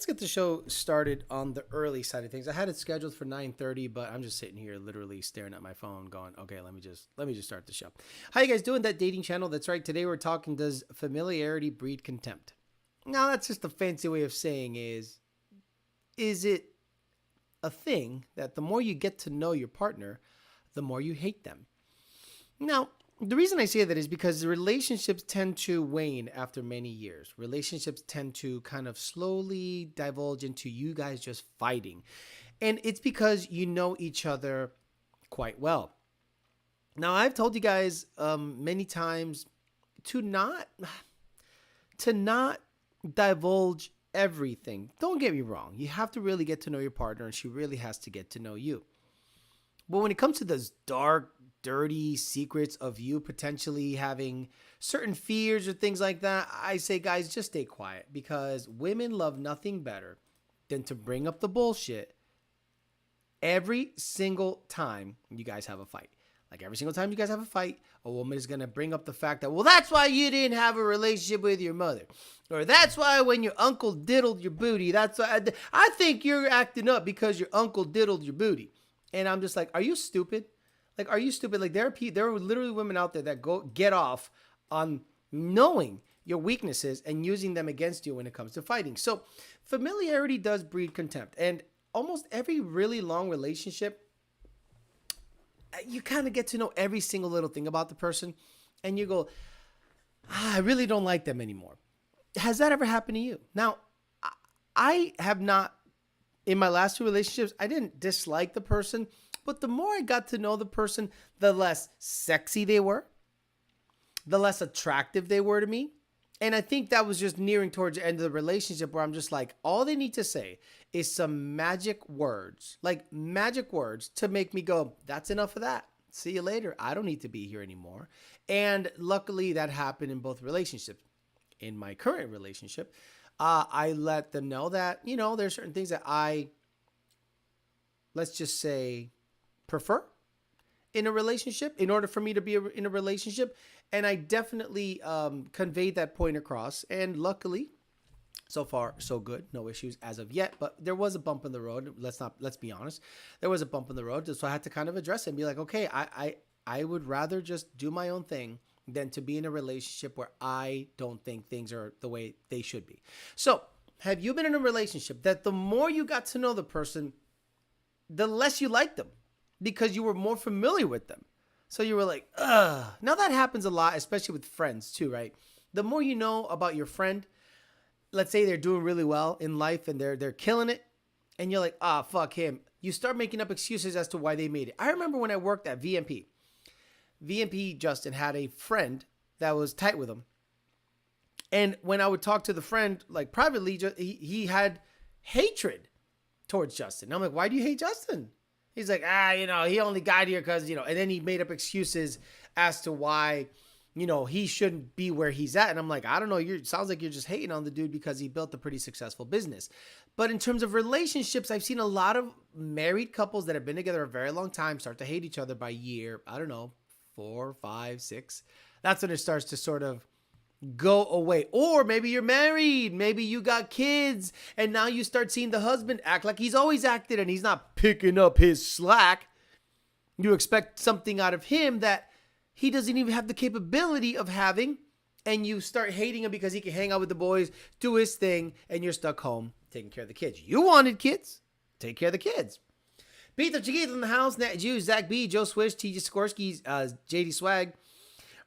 let's get the show started on the early side of things. I had it scheduled for 9:30, but I'm just sitting here literally staring at my phone going, okay, let me just start the show. How you guys doing? That dating channel? That's right. Today we're talking, does familiarity breed contempt? Now, that's just a fancy way of saying is it a thing that the more you get to know your partner, the more you hate them? Now, the reason I say that is because relationships tend to wane after many years. Relationships tend to kind of slowly divulge into you guys just fighting. And it's because you know each other quite well. Now, I've told you guys many times to not divulge everything. Don't get me wrong. You have to really get to know your partner, and she really has to get to know you. But when it comes to those dark, dirty secrets of you potentially having certain fears or things like that, I say, guys, just stay quiet, because women love nothing better than to bring up the bullshit every single time you guys have a fight. Like every single time you guys have a fight, a woman is going to bring up the fact that, well, that's why you didn't have a relationship with your mother. Or that's why when your uncle diddled your booty, that's why I think you're acting up because your uncle diddled your booty. And I'm just like, are you stupid? Like, are you stupid? Like, there are literally women out there that get off on knowing your weaknesses and using them against you when it comes to fighting. So familiarity does breed contempt. And almost every really long relationship, you kind of get to know every single little thing about the person, and you go, I really don't like them anymore. Has that ever happened to you? Now, I have not. In my last two relationships, I didn't dislike the person, but the more I got to know the person, the less sexy they were, the less attractive they were to me. And I think that was just nearing towards the end of the relationship, where I'm just like, all they need to say is some magic words, like magic words to make me go, that's enough of that. See you later. I don't need to be here anymore. And luckily that happened in both relationships. In my current relationship, I let them know that, there's certain things that let's just say, prefer in a relationship in order for me to be in a relationship. And I definitely conveyed that point across. And luckily, so far, so good. No issues as of yet. But there was a bump in the road. Let's be honest. There was a bump in the road. So I had to kind of address it and be like, okay, I would rather just do my own thing than to be in a relationship where I don't think things are the way they should be. So have you been in a relationship that the more you got to know the person, the less you liked them because you were more familiar with them? So you were like, ugh. Now that happens a lot, especially with friends too, right? The more you know about your friend, let's say they're doing really well in life and they're killing it, and you're like, fuck him. You start making up excuses as to why they made it. I remember when I worked at VMP. VMP Justin had a friend that was tight with him. And when I would talk to the friend, like privately, he had hatred towards Justin. And I'm like, why do you hate Justin? He's like, he only got here because, and then he made up excuses as to why, he shouldn't be where he's at. And I'm like, I don't know. It sounds like you're just hating on the dude because he built a pretty successful business. But in terms of relationships, I've seen a lot of married couples that have been together a very long time start to hate each other by year, 4, 5, 6. That's when it starts to sort of go away. Or maybe you're married, maybe you got kids, and now you start seeing the husband act like he's always acted and he's not picking up his slack. You expect something out of him that he doesn't even have the capability of having, and you start hating him because he can hang out with the boys, do his thing, and you're stuck home taking care of the kids. You wanted kids, take care of the kids. Peter Chiquito in the house, Nat Jew, Zach B, Joe Swish, TJ Sikorsky, JD Swag,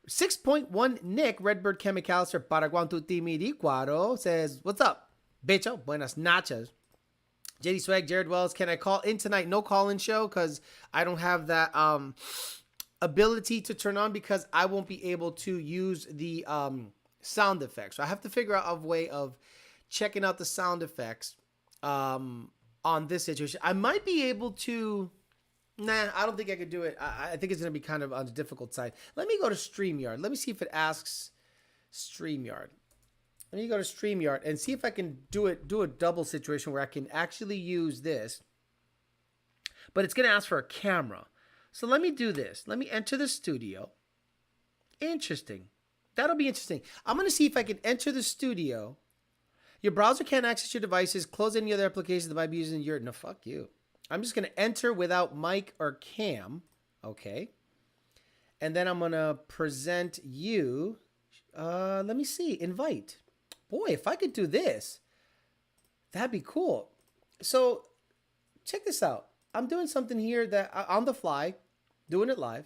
6.1 Nick, Redbird Chemicalster, para cuanto timiricuaro, says, what's up, bicho? Buenas noches. JD Swag, Jared Wells, can I call in tonight? No call-in show because I don't have that ability to turn on because I won't be able to use the sound effects. So I have to figure out a way of checking out the sound effects on this situation. I might be able to. Nah, I don't think I could do it. I think it's going to be kind of on the difficult side. Let me go to StreamYard. Let me see if it asks StreamYard. Let me go to StreamYard and see if I can do a double situation where I can actually use this. But it's going to ask for a camera. So let me do this. Let me enter the studio. Interesting. That'll be interesting. I'm going to see if I can enter the studio Your browser can't access your devices. Close any other applications that might be using your... No, fuck you. I'm just going to enter without mic or cam. Okay. And then I'm going to present you. Let me see. Invite. Boy, if I could do this, that'd be cool. So check this out. I'm doing something here that on the fly, doing it live.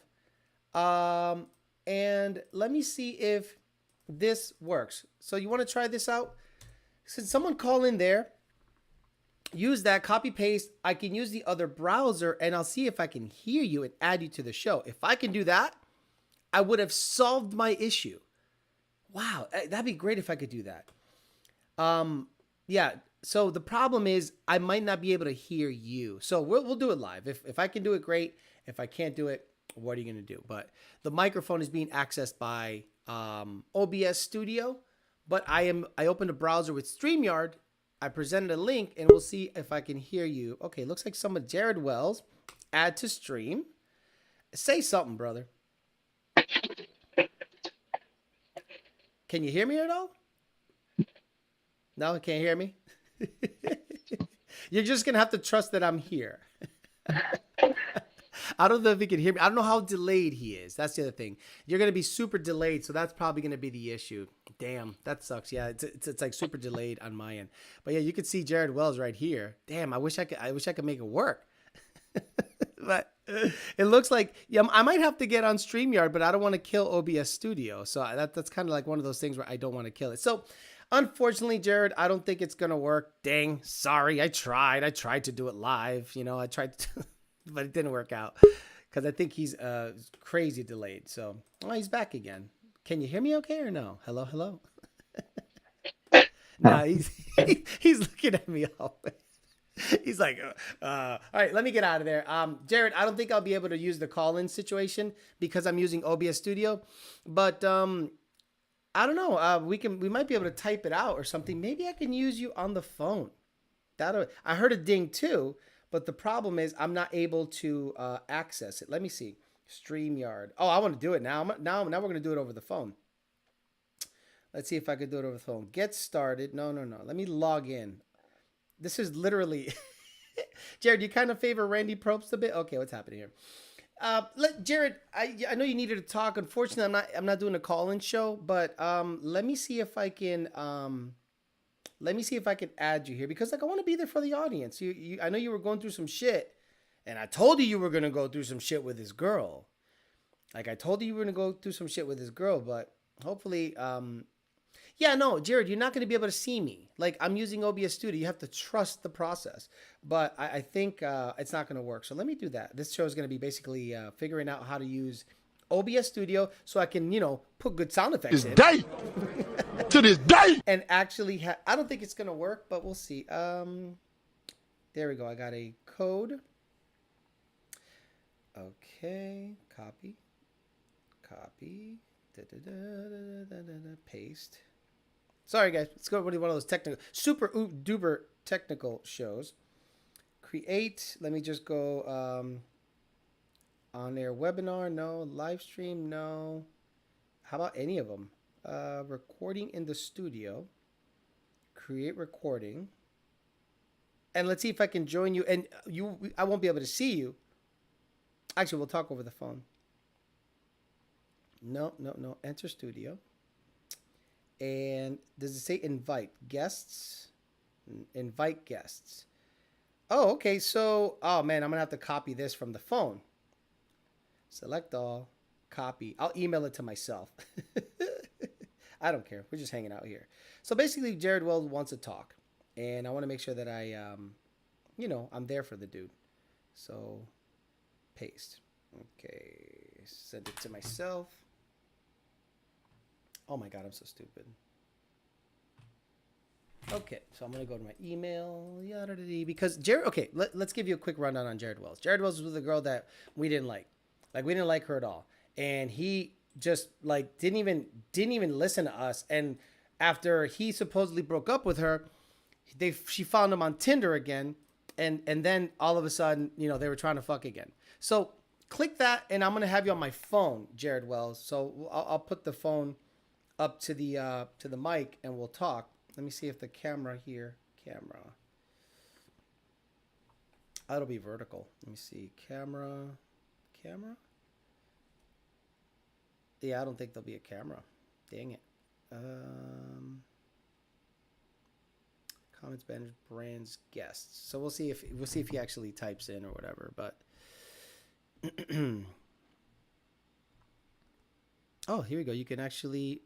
And let me see if this works. So you want to try this out? Since someone call in there, use that, copy paste. I can use the other browser and I'll see if I can hear you and add you to the show. If I can do that, I would have solved my issue. Wow, that'd be great if I could do that. Yeah, so the problem is I might not be able to hear you. So we'll do it live. If I can do it, great. If I can't do it, what are you going to do? But the microphone is being accessed by OBS Studio. But I opened a browser with StreamYard. I presented a link, and we'll see if I can hear you. Okay, looks like someone, Jared Wells, add to stream. Say something, brother. Can you hear me at all? No, you can't hear me? You're just going to have to trust that I'm here. I don't know if he can hear me. I don't know how delayed he is. That's the other thing. You're going to be super delayed, so that's probably going to be the issue. Damn, that sucks. Yeah, it's like super delayed on my end. But yeah, you can see Jared Wells right here. Damn, I wish I could make it work. But it looks like I might have to get on StreamYard, but I don't want to kill OBS Studio. So that's kind of like one of those things where I don't want to kill it. So unfortunately, Jared, I don't think it's going to work. Dang, sorry. I tried to do it live. I tried to, but it didn't work out because I think he's crazy delayed. So he's back again. Can you hear me okay or no? Hello? No, he's looking at me all. He's like, all right, let me get out of there. Jared, I don't think I'll be able to use the call-in situation because I'm using OBS Studio, but I don't know. We might be able to type it out or something. Maybe I can use you on the phone. I heard a ding too, but the problem is I'm not able to access it. Let me see. StreamYard. Oh, I want to do it now. Now we're going to do it over the phone. Let's see if I could do it over the phone. Get started. No. Let me log in. This is literally... Jared, you kind of favor Randy Probst a bit? Okay, what's happening here? Jared, I know you needed to talk. Unfortunately, I'm not doing a call-in show, but let me see if I can add you here because I want to be there for the audience. I know you were going through some shit, and I told you were gonna go through some shit with this girl. Like I told you were gonna go through some shit with this girl, but hopefully, yeah, no, Jared, you're not going to be able to see me. Like, I'm using OBS Studio. You have to trust the process. But I think it's not going to work. So let me do that. This show is going to be basically figuring out how to use OBS Studio so I can, put good sound effects in. To this day! And actually, I don't think it's going to work, but we'll see. There we go. I got a code. Okay. Copy. Paste. Sorry, guys. Let's go to one of those super duper technical shows. Create. Let me just go on air webinar. No. Live stream. No. How about any of them? Recording in the studio. Create recording. And let's see if I can join you. And I won't be able to see you. Actually, we'll talk over the phone. No. Enter studio. And does it say invite guests? Invite guests. Oh, okay. So, oh man, I'm going to have to copy this from the phone. Select all. Copy. I'll email it to myself. I don't care. We're just hanging out here. So basically, Jared Wells wants to talk. And I want to make sure that I'm there for the dude. So, paste. Okay. Send it to myself. Oh my God, I'm so stupid. Okay, so I'm going to go to my email. Because Jared, okay, let's give you a quick rundown on Jared Wells. Jared Wells was the girl that we didn't like. Like, we didn't like her at all. And he just, like, didn't even listen to us. And after he supposedly broke up with her, she found him on Tinder again. And then all of a sudden, they were trying to fuck again. So click that, and I'm going to have you on my phone, Jared Wells. So I'll put the phone up to the mic and we'll talk. Let me see if the camera here, camera. Oh, it'll be vertical. Let me see, camera. Yeah, I don't think there'll be a camera. Dang it. Comments, banners, brands, guests. So we'll see if he actually types in or whatever. But oh, here we go. You can actually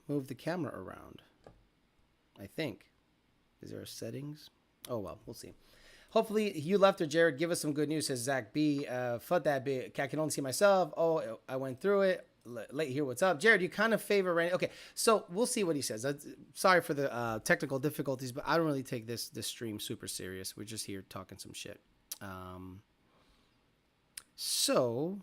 move the camera around. I think. Is there a settings? Oh well, we'll see. Hopefully you left her, Jared. Give us some good news, says Zach B. Fuck that bit. I can only see myself. Oh, I went through it. Let hear what's up. Jared, you kind of favor Randy. Okay, so we'll see what he says. Sorry for the technical difficulties, but I don't really take this stream super serious. We're just here talking some shit. So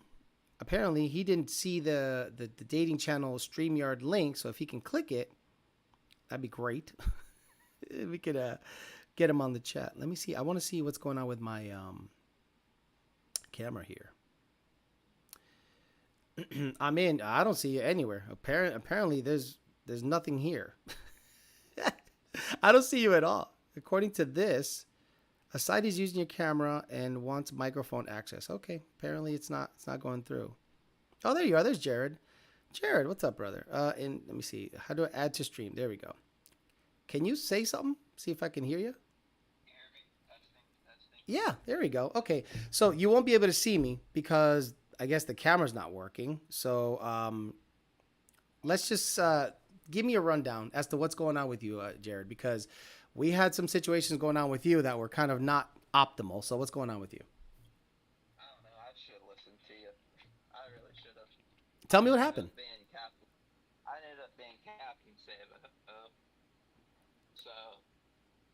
apparently he didn't see the dating channel StreamYard link, so if he can click it, that'd be great. We could get him on the chat. Let me see. I want to see what's going on with my camera here. I'm in. I don't see it anywhere. Apparently, there's nothing here. I don't see you at all. According to this, a site is using your camera and wants microphone access. Okay. Apparently, it's not going through. Oh, there you are. There's Jared. Jared, what's up, brother? And let me see. How do I add to stream? There we go. Can you say something? See if I can hear you. Yeah, there we go. Okay, so you won't be able to see me because I guess the camera's not working. So let's just give me a rundown as to what's going on with you, Jared, because we had some situations going on with you that were kind of not optimal. So what's going on with you? I don't know. I should listen to you. I really should have. Tell me what happened. I ended up being Captain Save. So,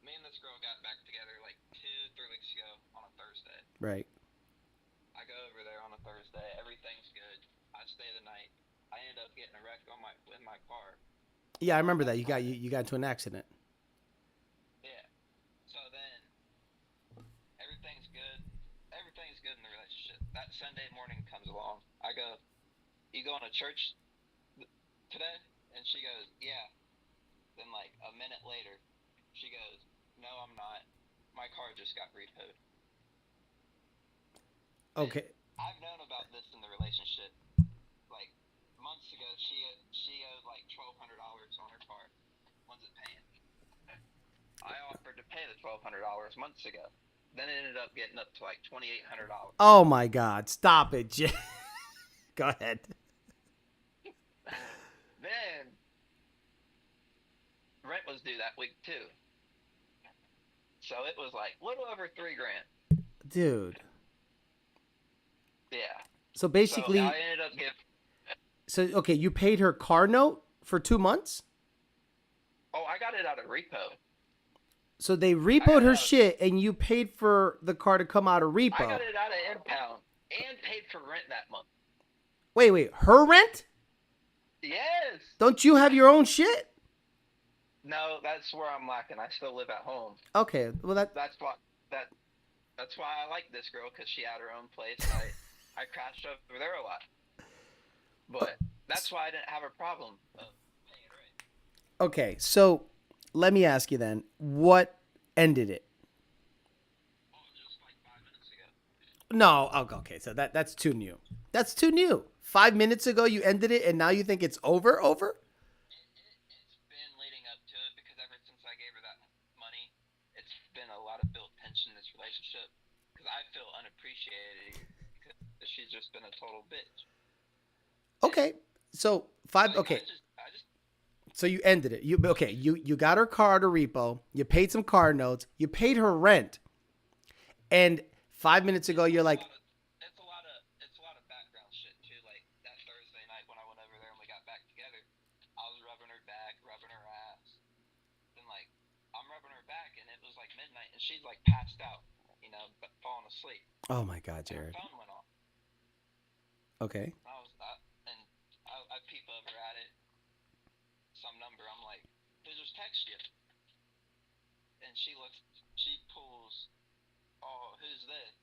me and this girl got back together like 2-3 weeks ago on a Thursday. Right. I go over there on a Thursday. Everything's good. I stay the night. I ended up getting a wreck in my car. Yeah, I remember that. You got into an accident. Yeah. So then, everything's good. Everything's good in the relationship. That Sunday morning comes along. I go, "You going to church today?" And she goes, "Yeah." Then like a minute later, she goes, "No, I'm not. My car just got repoed." Okay. And I've known about this in the relationship. Like months ago, she owed like $1,200 on her car. When's it paying? I offered to pay the $1,200 months ago. Then it ended up getting up to like $2,800. Oh my God! Stop it, Go ahead. Then rent was due that week too. So it was like a little over $3,000. Dude. Yeah. So basically, so I ended up getting. So okay, you paid her car note for 2 months? Oh, I got it out of repo. So they repoed her shit, and you paid for the car to come out of repo. I got it out of impound and paid for rent that month. Wait, her rent? Yes. Don't you have your own shit? No, that's where I'm lacking. I still live at home. Okay, well that's why I like this girl, because she had her own place. I crashed over there a lot, but that's why I didn't have a problem paying rent. Okay, so let me ask you then, what ended it? Oh, just like 5 minutes ago. No, okay, so that's too new. That's too new. 5 minutes ago you ended it, and now you think it's over? It's been leading up to it, because ever since I gave her that money, it's been a lot of built tension in this relationship, because I feel unappreciated, because she's just been a total bitch. Okay, so okay. So you ended it. You got her car to repo. You paid some car notes. You paid her rent. And 5 minutes ago, you're like, it's a lot of background shit too. Like that Thursday night when I went over there and we got back together, I was rubbing her back, rubbing her ass. Then like I'm rubbing her back, and it was like midnight, and she's like passed out, but falling asleep. oh my God, Jared. And her phone went off. Okay. I peep over at it. Some number. I'm like, they just text you. And she pulls, "Oh, who's this?"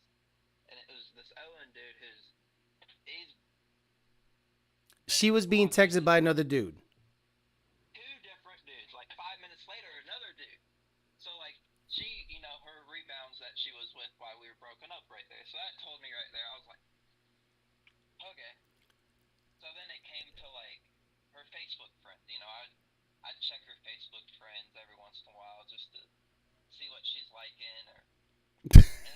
And it was this Owen dude She was being texted by another dude. 2 different dudes. Like 5 minutes later, I check her Facebook friends every once in a while just to see what she's liking, and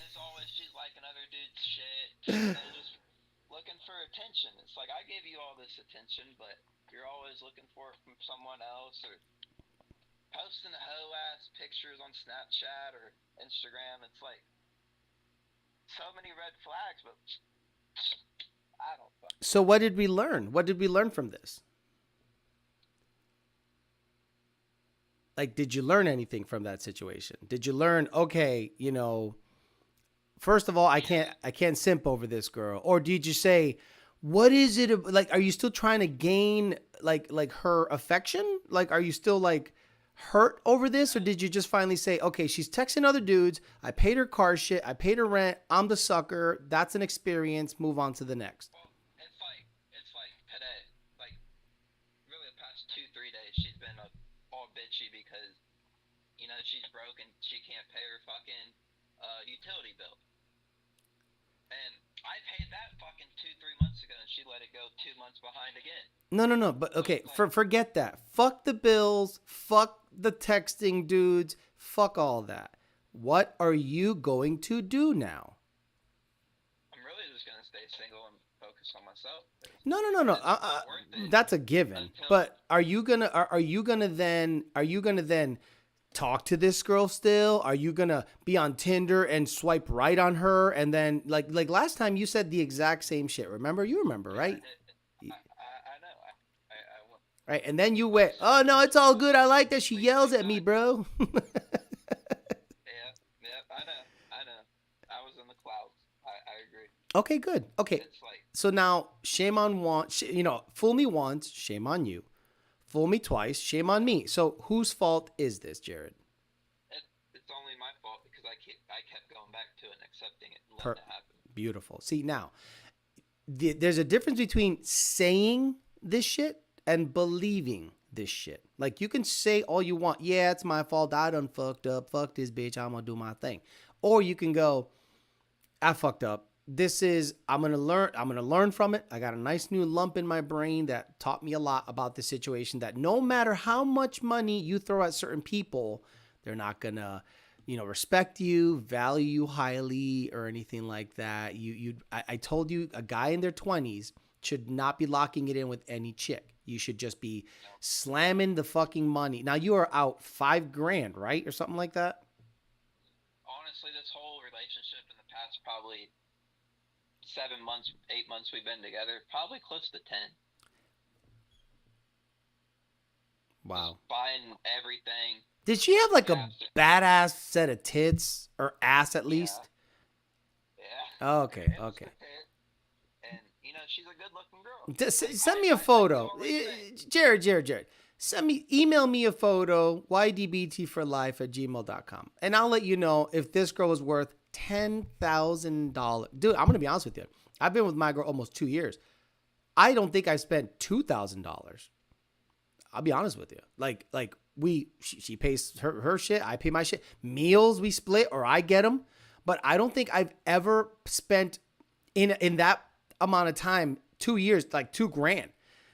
it's always she's liking other dudes' shit, just looking for attention. It's like I gave you all this attention, but you're always looking for it from someone else, or posting hoe ass pictures on Snapchat or Instagram. It's like so many red flags, but I don't fucking. So what did we learn? What did we learn from this? Like, did you learn anything from that situation? Did you learn, okay, you know, first of all, I can't simp over this girl? Or did you say, what is it like? Are you still trying to gain like her affection? Like, are you still like hurt over this? Or did you just finally say, okay, she's texting other dudes. I paid her car shit. I paid her rent. I'm the sucker. That's an experience. Move on to the next. Well, it's like today, like really the past 2-3 days, she's been all bitchy because she's broke and she can't pay her fucking utility bill. And I paid that fucking 2-3 months ago, and she let it go 2 months behind again. No. But okay, forget that. Fuck the bills. Fuck the texting dudes. Fuck all that. What are you going to do now? I'm really just gonna stay single and focus on myself. No. That's a given. But are you gonna then talk to this girl still? Are you gonna be on Tinder and swipe right on her? And then like last time you said the exact same shit. Remember? You remember, right? I know. I will. Right. And then you went, oh no, it's all good. I like that she yells at me, bro. Yeah, I know. I was in the clouds. I agree. Okay, good. Okay. It's like, So now shame on one, fool me once, shame on you. Fool me twice, shame on me. So whose fault is this, Jared? it's only my fault because I kept going back to it and accepting it and letting it happen. Beautiful. See, now, there's a difference between saying this shit and believing this shit. Like, you can say all you want. Yeah, it's my fault. I done fucked up. Fuck this bitch. I'm going to do my thing. Or you can go, I fucked up. I'm going to learn from it. I got a nice new lump in my brain that taught me a lot about the situation, that no matter how much money you throw at certain people, they're not going to, respect you, value you highly or anything like that. I told you, a guy in their 20s should not be locking it in with any chick. You should just be slamming the fucking money. Now you are out $5,000, right? Or something like that. Honestly, this whole relationship in the past probably 7 months, 8 months we've been together, probably close to 10. Wow. Just buying everything. Did she have like a badass set of tits or ass at least? Yeah. Oh, okay. And she's a good-looking girl. Send me a photo, Jared. Email me a photo, ydbtforlife@gmail.com, and I'll let you know if this girl is worth $10,000. Dude, I'm gonna be honest with you. I've been with my girl almost 2 years. I don't think I spent $2,000. I'll be honest with you. Like she pays her shit, I pay my shit. Meals we split or I get them, but I don't think I've ever spent in that amount of time, 2 years, like $2,000.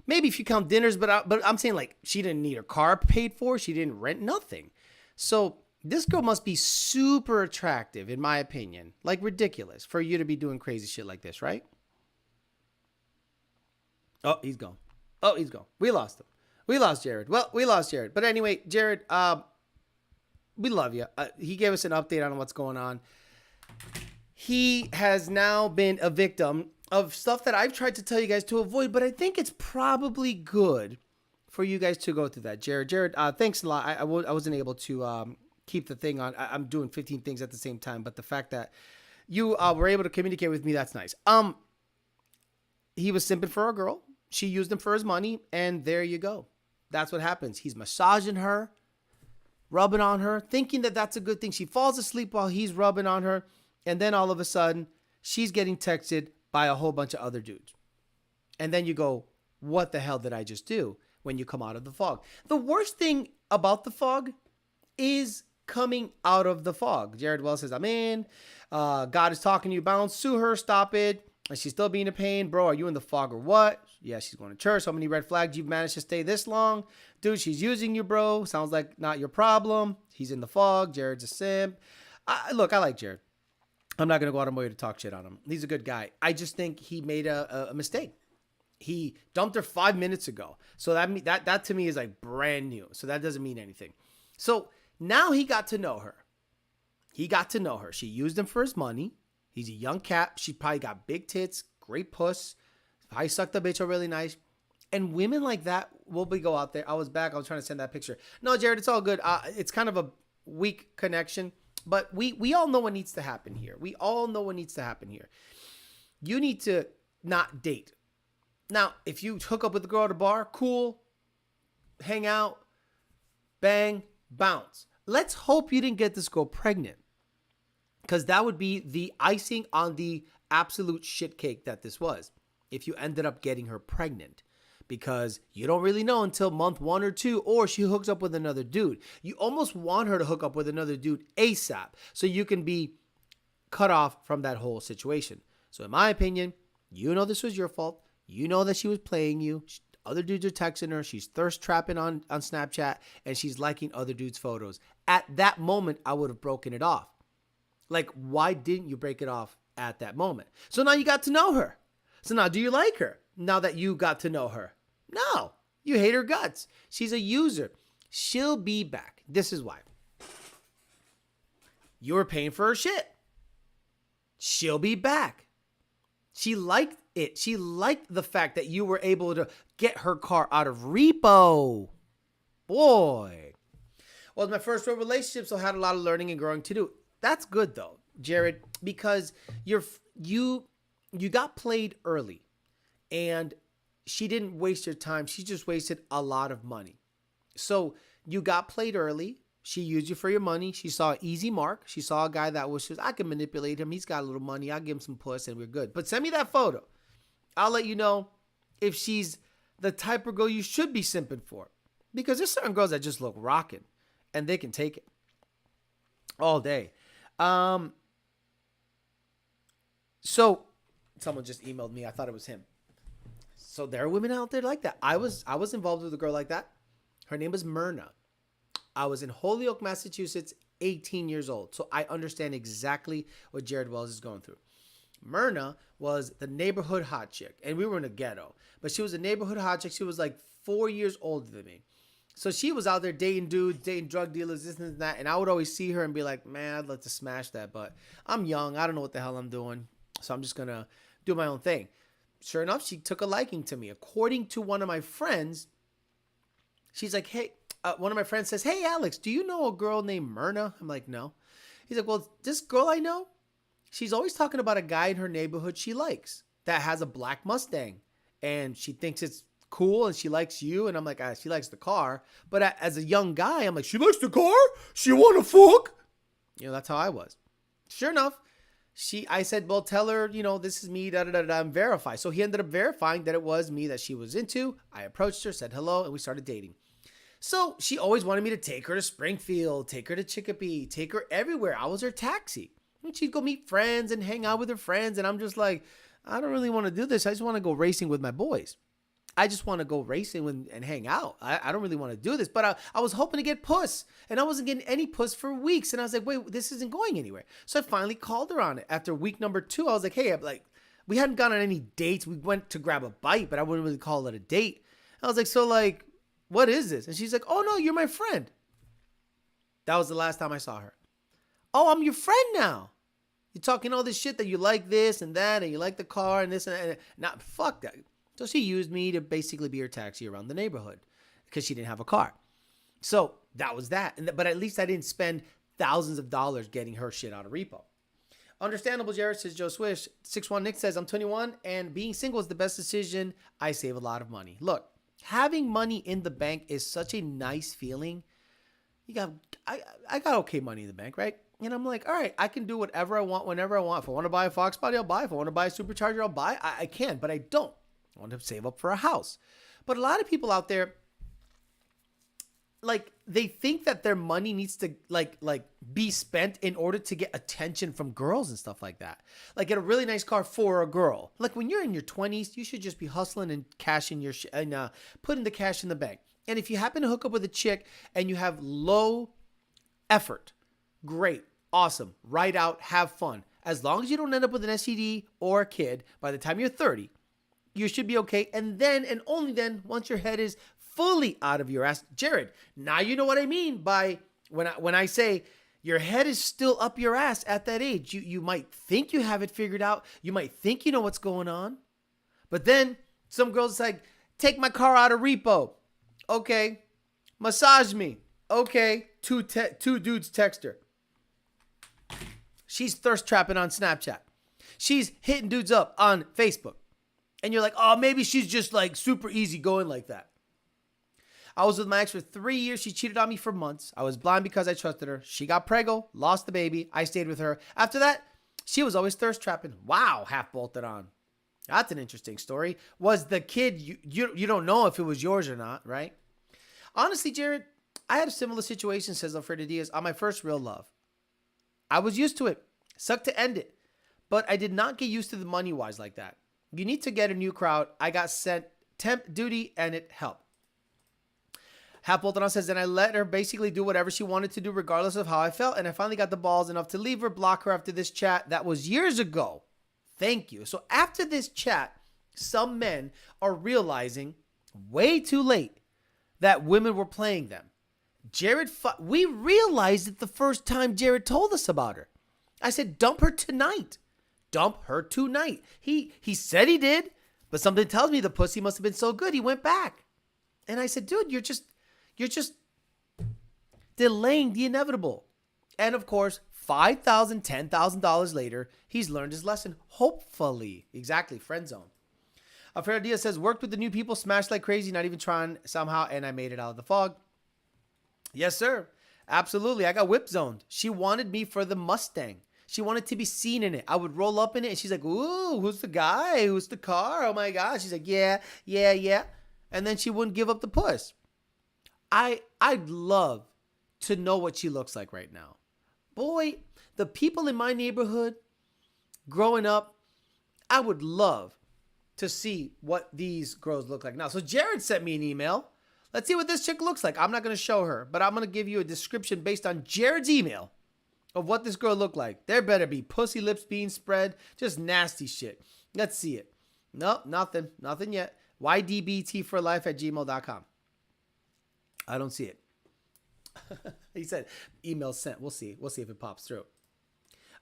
Maybe if you count dinners, but I'm saying, like, she didn't need her car paid for. She didn't rent nothing. So this girl must be super attractive, in my opinion. Like, ridiculous for you to be doing crazy shit like this, right? Oh, he's gone. We lost him. We lost Jared. Well, we lost Jared. But anyway, Jared, we love you. He gave us an update on what's going on. He has now been a victim of stuff that I've tried to tell you guys to avoid, but I think it's probably good for you guys to go through that. Jared, thanks a lot. I wasn't able to keep the thing on. I'm doing 15 things at the same time, but the fact that you were able to communicate with me, that's nice. He was simping for a girl. She used him for his money, and there you go. That's what happens. He's massaging her, rubbing on her, thinking that that's a good thing. She falls asleep while he's rubbing on her, and then all of a sudden, she's getting texted by a whole bunch of other dudes. And then you go, what the hell did I just do? When you come out of the fog. The worst thing about the fog is coming out of the fog. Jared Wells says, I'm in. God is talking to you. Bounce. Sue her. Stop it. And she's still being a pain. Bro, are you in the fog or what? Yeah, she's going to church. So many red flags. You've managed to stay this long. Dude, she's using you, bro. Sounds like not your problem. He's in the fog. Jared's a simp. Look, I like Jared. I'm not going to go out of my way to talk shit on him. He's a good guy. I just think he made a mistake. He dumped her 5 minutes ago. So that to me is like brand new. So that doesn't mean anything. So now he got to know her. She used him for his money. He's a young cat. She probably got big tits, great puss. Probably sucked the bitch out really nice. And women like that will go out there. I was trying to send that picture. No, Jared, it's all good. It's kind of a weak connection. But we all know what needs to happen here. You need to not date. Now, if you hook up with a girl at a bar, cool. Hang out. Bang. Bounce. Let's hope you didn't get this girl pregnant. Because that would be the icing on the absolute shit cake that this was. If you ended up getting her pregnant. Because you don't really know until month 1 or 2, or she hooks up with another dude. You almost want her to hook up with another dude ASAP. So you can be cut off from that whole situation. So in my opinion, you know this was your fault. You know that she was playing you. Other dudes are texting her. She's thirst trapping on Snapchat. And she's liking other dudes' photos. At that moment, I would have broken it off. Like, why didn't you break it off at that moment? So now you got to know her. So now, do you like her now that you got to know her? No, you hate her guts. She's a user. She'll be back. This is why. You were paying for her shit. She'll be back. She liked it. She liked the fact that you were able to get her car out of repo. Boy. Well, it's my first real relationship, so I had a lot of learning and growing to do. That's good though, Jared, because you got played early and she didn't waste your time. She just wasted a lot of money. So you got played early. She used you for your money. She saw an easy mark. She saw a guy that was just, I can manipulate him. He's got a little money. I'll give him some puss and we're good. But send me that photo. I'll let you know if she's the type of girl you should be simping for. Because there's certain girls that just look rocking and they can take it all day. So someone just emailed me. I thought it was him. So there are women out there like that. I was involved with a girl like that. Her name was Myrna. I was in Holyoke, Massachusetts, 18 years old. So I understand exactly what Jared Wells is going through. Myrna was the neighborhood hot chick. And we were in a ghetto. But she was a neighborhood hot chick. She was like 4 years older than me. So she was out there dating dudes, dating drug dealers, this and that. And I would always see her and be like, man, I'd love to smash that. But I'm young. I don't know what the hell I'm doing. So I'm just going to do my own thing. Sure enough, she took a liking to me. According to one of my friends, she's like, hey, one of my friends says, hey, Alex, do you know a girl named Myrna? I'm like, no. He's like, well, this girl I know, she's always talking about a guy in her neighborhood she likes that has a black Mustang. And she thinks it's cool and she likes you. And I'm like, she likes the car. But as a young guy, I'm like, she likes the car? She want to fuck? You know, that's how I was. Sure enough, I said, well, tell her, you know, this is me, and verify. So he ended up verifying that it was me that she was into. I approached her, said hello, and we started dating. So she always wanted me to take her to Springfield, take her to Chicopee, take her everywhere. I was her taxi. And she'd go meet friends and hang out with her friends. And I'm just like, I don't really want to do this. I just want to go racing with my boys. I just want to go racing and hang out. I don't really want to do this. But I was hoping to get puss. And I wasn't getting any puss for weeks. And I was like, wait, this isn't going anywhere. So I finally called her on it. After week number 2, I was like, hey, we hadn't gone on any dates. We went to grab a bite, but I wouldn't really call it a date. I was like, so like, what is this? And she's like, oh, no, you're my friend. That was the last time I saw her. Oh, I'm your friend now. You're talking all this shit that you like this and that, and you like the car and this and that. Not fuck that. So she used me to basically be her taxi around the neighborhood because she didn't have a car. So that was that. But at least I didn't spend thousands of dollars getting her shit out of repo. Understandable, Jared, says Joe Swish. 61 Nick says, I'm 21 and being single is the best decision. I save a lot of money. Look, having money in the bank is such a nice feeling. I got okay money in the bank, right? And I'm like, all right, I can do whatever I want, whenever I want. If I want to buy a Fox Body, I'll buy. If I want to buy a Supercharger, I'll buy. I can, but I don't. I want to save up for a house. But a lot of people out there, like they think that their money needs to like be spent in order to get attention from girls and stuff like that. Like get a really nice car for a girl. Like when you're in your 20s, you should just be hustling and cashing your putting the cash in the bank. And if you happen to hook up with a chick and you have low effort, great, awesome, ride out, have fun. As long as you don't end up with an STD or a kid by the time you're 30, you should be okay. And then, and only then, once your head is fully out of your ass, Jared, now you know what I mean by when I say your head is still up your ass at that age. You might think you have it figured out. You might think you know what's going on. But then some girls like, take my car out of repo. Okay. Massage me. Okay. Two dudes text her. She's thirst trapping on Snapchat. She's hitting dudes up on Facebook. And you're like, oh, maybe she's just like super easy going like that. I was with my ex for 3 years. She cheated on me for months. I was blind because I trusted her. She got preggo, lost the baby. I stayed with her. After that, she was always thirst trapping. Wow, half bolted on. That's an interesting story. Was the kid, you don't know if it was yours or not, right? Honestly, Jared, I had a similar situation, says Alfredo Diaz, on my first real love. I was used to it. Sucked to end it. But I did not get used to the money-wise like that. You need to get a new crowd. I got sent temp duty and it helped. Half Bolton says, then I let her basically do whatever she wanted to do regardless of how I felt. And I finally got the balls enough to leave her, block her after this chat. That was years ago. Thank you. So after this chat, some men are realizing way too late that women were playing them. Jared, we realized it the first time Jared told us about her. I said, dump her tonight. Dump her tonight. He said he did, but something tells me the pussy must have been so good he went back. And I said, dude, you're just delaying the inevitable. And of course, $5,000, $10,000 later, he's learned his lesson. Hopefully. Exactly. Friend zone. Alfredo Diaz says, worked with the new people, smashed like crazy, not even trying somehow, and I made it out of the fog. Yes, sir. Absolutely. I got whip zoned. She wanted me for the Mustang. She wanted to be seen in it. I would roll up in it and she's like, ooh, who's the guy? Who's the car? Oh my gosh. She's like, yeah. And then she wouldn't give up the puss. I'd love to know what she looks like right now. Boy, the people in my neighborhood growing up, I would love to see what these girls look like now. So Jared sent me an email. Let's see what this chick looks like. I'm not going to show her, but I'm going to give you a description based on Jared's email of what this girl looked like. There better be pussy lips being spread. Just nasty shit. Let's see it. Nope, nothing. Nothing yet. ydbtforlife@gmail.com. I don't see it. He said, email sent. We'll see. We'll see if it pops through.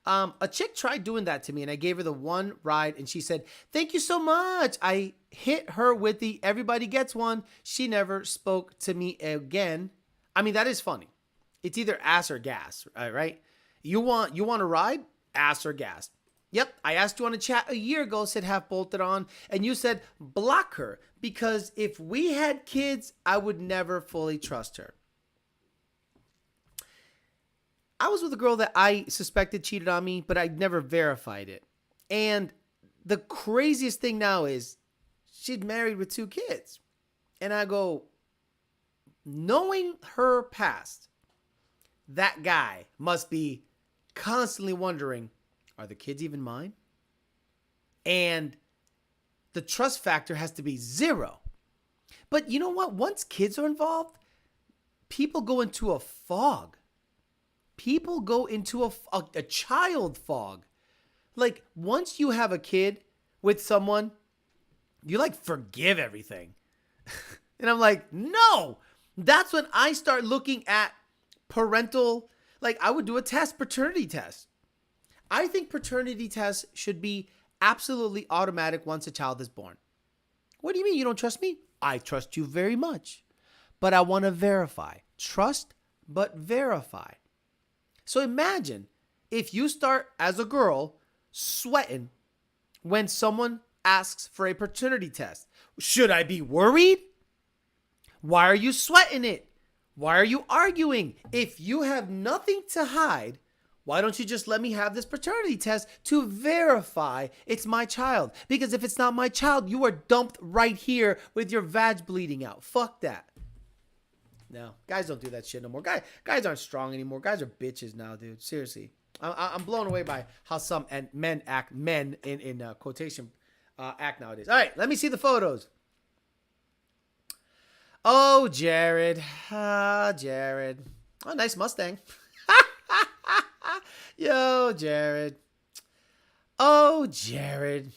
A chick tried doing that to me and I gave her the one ride and she said, thank you so much. I hit her with the everybody gets one. She never spoke to me again. I mean, that is funny. It's either ass or gas, right? You want a ride? Ass or gas. Yep. I asked you on a chat a year ago, said half bolted on, and you said block her because if we had kids, I would never fully trust her. I was with a girl that I suspected cheated on me, but I never verified it. And the craziest thing now is she's married with 2 kids. And I go, knowing her past, that guy must be constantly wondering, are the kids even mine? And the trust factor has to be 0. But you know what? Once kids are involved, people go into a fog. People go into a child fog. Like, once you have a kid with someone, you like forgive everything. And I'm like, no. That's when I start looking at parental, like I would do a test, paternity test. I think paternity tests should be absolutely automatic once a child is born. What do you mean you don't trust me? I trust you very much. But I want to verify. Trust, but verify. So imagine if you start as a girl sweating when someone asks for a paternity test. Should I be worried? Why are you sweating it? Why are you arguing? If you have nothing to hide, why don't you just let me have this paternity test to verify it's my child? Because if it's not my child, you are dumped right here with your vag bleeding out. Fuck that. No, guys don't do that shit no more. Guys aren't strong anymore. Guys are bitches now, dude. Seriously, I'm blown away by how some men in quotation act nowadays. All right, let me see the photos. Oh, Jared. Jared. Oh, nice Mustang. Yo, Jared. Oh, Jared.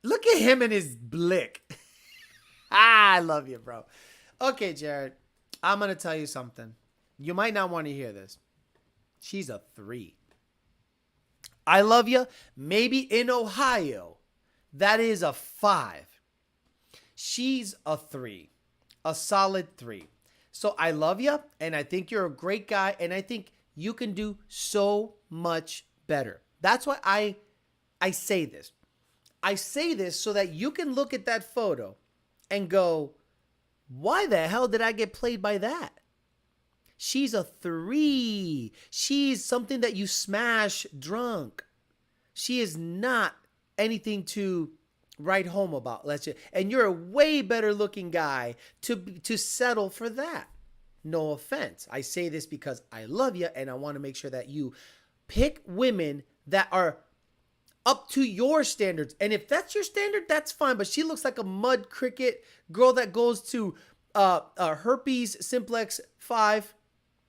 Look at him and his blick. I love you, bro. Okay, Jared. I'm going to tell you something. You might not want to hear this. She's a 3. I love you. Maybe in Ohio, that is a 5. She's a 3. A solid 3. So I love you, and I think you're a great guy, and I think you can do so much better. That's why I say this. I say this so that you can look at that photo and go, why the hell did I get played by that? She's a 3. She's something that you smash drunk. She is not anything to write home about. And you're a way better looking guy to settle for that. No offense. I say this because I love you and I want to make sure that you pick women that are up to your standards. And if that's your standard, that's fine. But she looks like a mud cricket girl that goes to herpes simplex 5,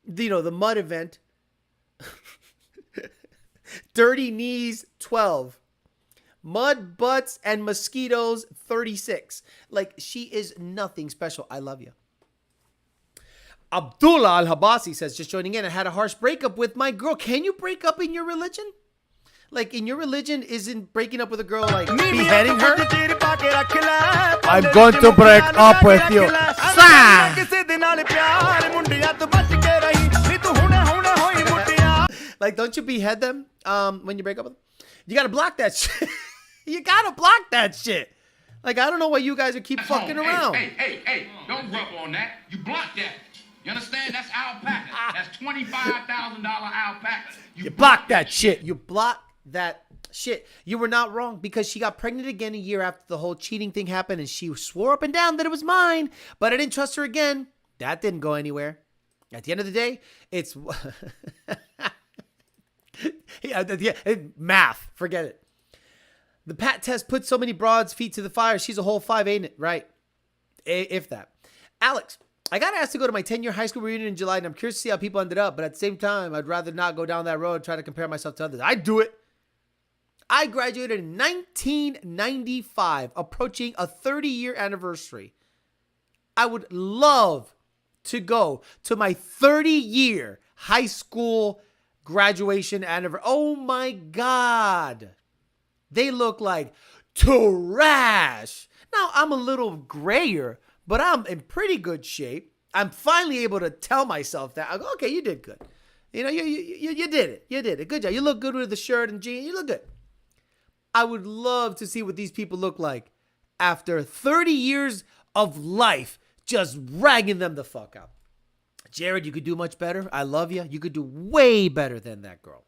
the mud event. Dirty knees 12. Mud butts and mosquitoes 36. Like, she is nothing special. I love you. Abdullah Al-Habasi says, just joining in, I had a harsh breakup with my girl. Can you break up in your religion? Like, in your religion, isn't breaking up with a girl like beheading her? I'm going to break up with you. Like, don't you behead them when you break up with them? You gotta block that shit. You gotta block that shit. Like, I don't know why you guys are keep fucking around. Hey, don't rub on that. You block that. You understand? That's alpaca. That's $25,000 alpaca. You block that shit. You block that shit. You were not wrong, because she got pregnant again a year after the whole cheating thing happened, and she swore up and down that it was mine, but I didn't trust her again. That didn't go anywhere. At the end of the day, it's math. Forget it. The PAT test put so many broads' feet to the fire. She's a whole 5, ain't it? Right. If that. Alex, I got asked to go to my 10-year high school reunion in July, and I'm curious to see how people ended up. But at the same time, I'd rather not go down that road and try to compare myself to others. I'd do it. I graduated in 1995, approaching a 30-year anniversary. I would love to go to my 30-year high school graduation anniversary. Oh, my God. They look like trash. Now, I'm a little grayer, but I'm in pretty good shape. I'm finally able to tell myself that. I go, okay, you did good. You did it. You did it. Good job. You look good with the shirt and jeans. You look good. I would love to see what these people look like after 30 years of life just ragging them the fuck out. Jared, you could do much better. I love you. You could do way better than that girl.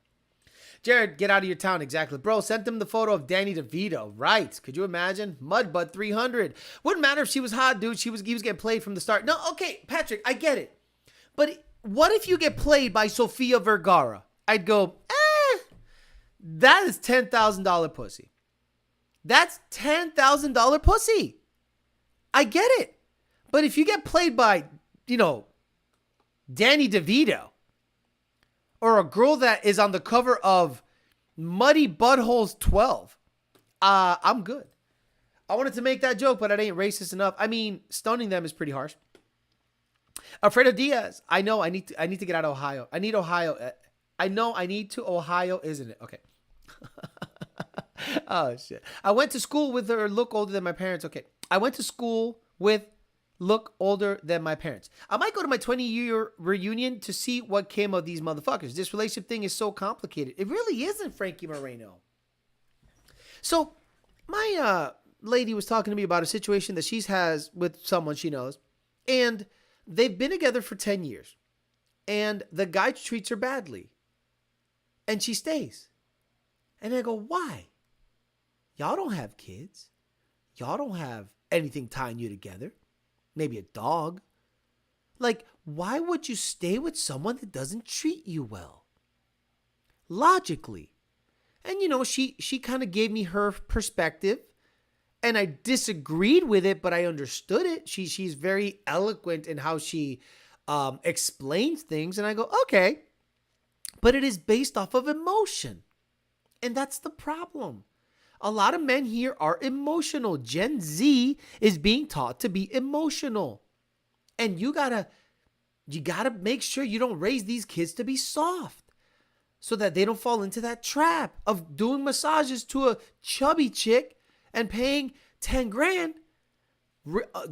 Jared, get out of your town. Exactly. Bro, sent them the photo of Danny DeVito. Right. Could you imagine? Mudbutt 300. Wouldn't matter if she was hot, dude. He was getting played from the start. No, okay, Patrick, I get it. But what if you get played by Sofia Vergara? I'd go, that is $10,000 pussy. That's $10,000 pussy. I get it. But if you get played by, Danny DeVito, or a girl that is on the cover of Muddy Buttholes 12, I'm good. I wanted to make that joke, but it ain't racist enough. I mean, stoning them is pretty harsh. Alfredo Diaz, I know I need to get out of Ohio. I need Ohio. I know I need to Ohio, isn't it? Okay. Oh, shit. I went to school with her, look older than my parents. Okay. I went to school with look older than my parents. I might go to my 20-year reunion to see what came of these motherfuckers. This relationship thing is so complicated. It really isn't, Frankie Moreno. So my lady was talking to me about a situation that she has with someone she knows, and they've been together for 10 years, and the guy treats her badly, and she stays. And I go, why? Y'all don't have kids. Y'all don't have anything tying you together. Maybe a dog. Like, why would you stay with someone that doesn't treat you well? Logically. And she kind of gave me her perspective, and I disagreed with it, but I understood it. She's very eloquent in how she explains things, and I go, okay. But it is based off of emotion. And that's the problem. A lot of men here are emotional. Gen Z is being taught to be emotional. And you gotta make sure you don't raise these kids to be soft, so that they don't fall into that trap of doing massages to a chubby chick and paying 10 grand,